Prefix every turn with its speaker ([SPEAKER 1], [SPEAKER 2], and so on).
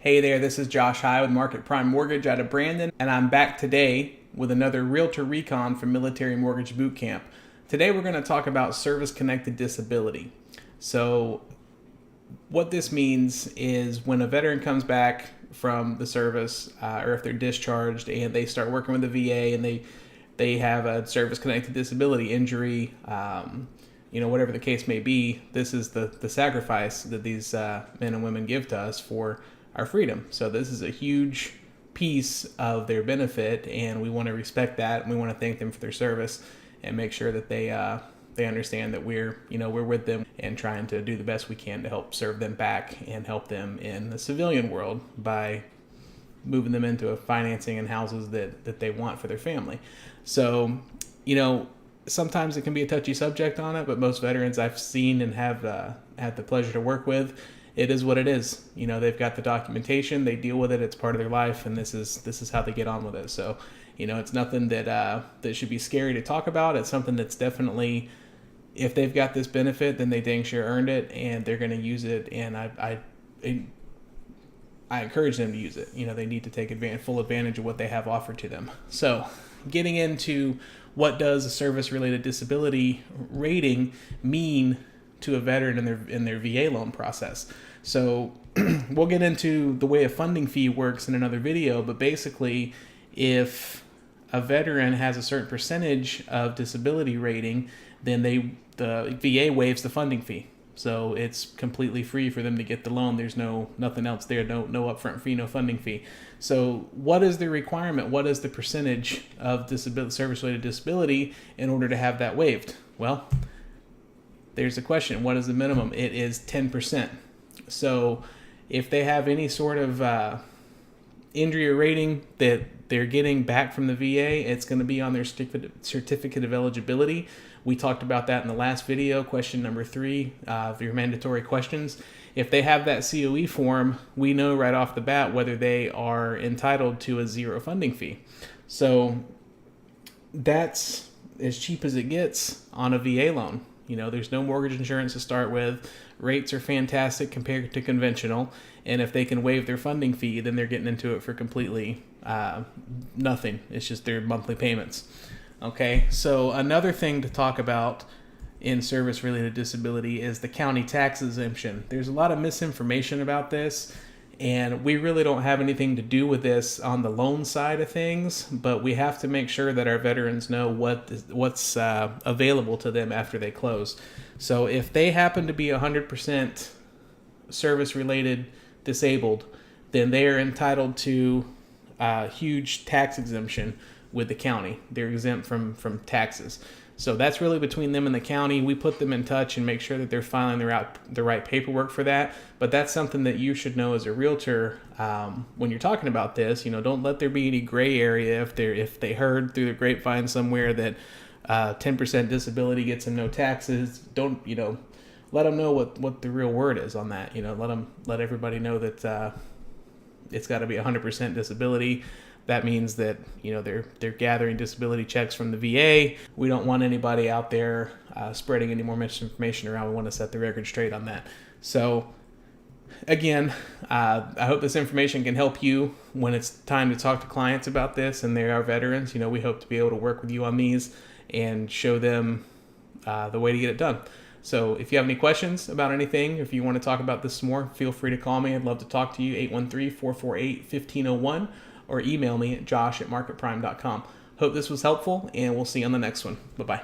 [SPEAKER 1] Hey there, this is Josh High with Market Prime Mortgage out of Brandon, and I'm back today with another Realtor Recon from Military Mortgage Boot Camp. Today we're going to talk about service-connected disability. So what this means is when a veteran comes back from the service, or if they're discharged and they start working with the VA and they have a service-connected disability injury, whatever the case may be, this is the sacrifice that these men and women give to us for our freedom. So this is a huge piece of their benefit, and we want to respect that, and we want to thank them for their service and make sure that they understand that we're with them and trying to do the best we can to help serve them back and help them in the civilian world by moving them into a financing and houses that they want for their family. So, sometimes it can be a touchy subject on it, but most veterans I've seen and have had the pleasure to work with, it is what it is. They've got the documentation, they deal with it, it's part of their life, and this is how they get on with it. So, it's nothing that should be scary to talk about. It's something that's definitely, if they've got this benefit, then they dang sure earned it, and they're going to use it. And I encourage them to use it. They need to take full advantage of what they have offered to them. So, getting into what does a service-related disability rating mean to a veteran in their VA loan process. So we'll get into the way a funding fee works in another video, but basically if a veteran has a certain percentage of disability rating, then the VA waives the funding fee. So it's completely free for them to get the loan. There's nothing else there, no upfront fee, no funding fee. So what is the requirement? What is the percentage of service-related disability in order to have that waived? Well, there's the question. What is the minimum? It is 10%. So if they have any sort of injury or rating that they're getting back from the VA, it's going to be on their certificate of eligibility. We talked about that in the last video, question number 3 of your mandatory questions. If they have that COE form, we know right off the bat whether they are entitled to a zero funding fee. So that's as cheap as it gets on a VA loan. There's no mortgage insurance to start with. Rates are fantastic compared to conventional. And if they can waive their funding fee, then they're getting into it for completely nothing. It's just their monthly payments. Okay, so another thing to talk about in service-related disability is the county tax exemption. There's a lot of misinformation about this, and we really don't have anything to do with this on the loan side of things, but we have to make sure that our veterans know what's available to them after they close. So if they happen to be 100% service-related disabled, then they are entitled to a huge tax exemption with the county. They're exempt from taxes. So that's really between them and the county. We put them in touch and make sure that they're filing the right paperwork for that. But that's something that you should know as a realtor when you're talking about this. Don't let there be any gray area. If they heard through the grapevine somewhere that 10% disability gets them no taxes, don't let them know what the real word is on that. Let everybody know that it's got to be 100% disability. That means that they're gathering disability checks from the VA. We don't want anybody out there spreading any more misinformation around. We want to set the record straight on that. So again, I hope this information can help you when it's time to talk to clients about this and they are veterans. We hope to be able to work with you on these and show them the way to get it done. So if you have any questions about anything, if you want to talk about this some more, feel free to call me. I'd love to talk to you, 813-448-1501. Or email me at josh@marketprime.com. Hope this was helpful, and we'll see you on the next one. Bye-bye.